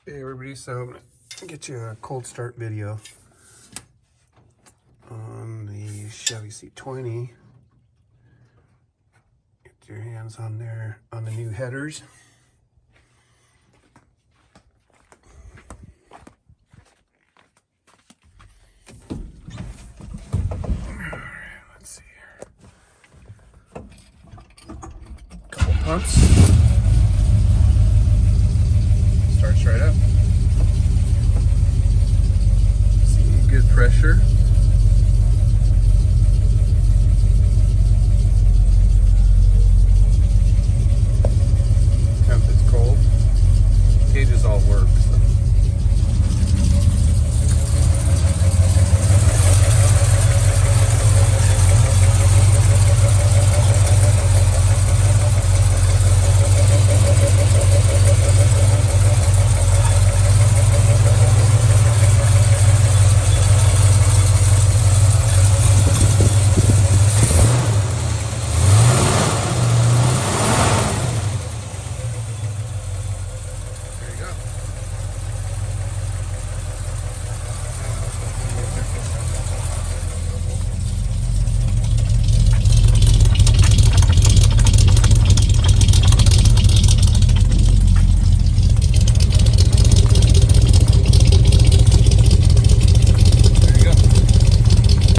Hey everybody, so I'm gonna get you a cold start video on the Chevy C20. Get your hands on there on the new headers. Let's see here. Couple pumps. Starts right up. See good pressure. Temp is cold. Gauges all work. So.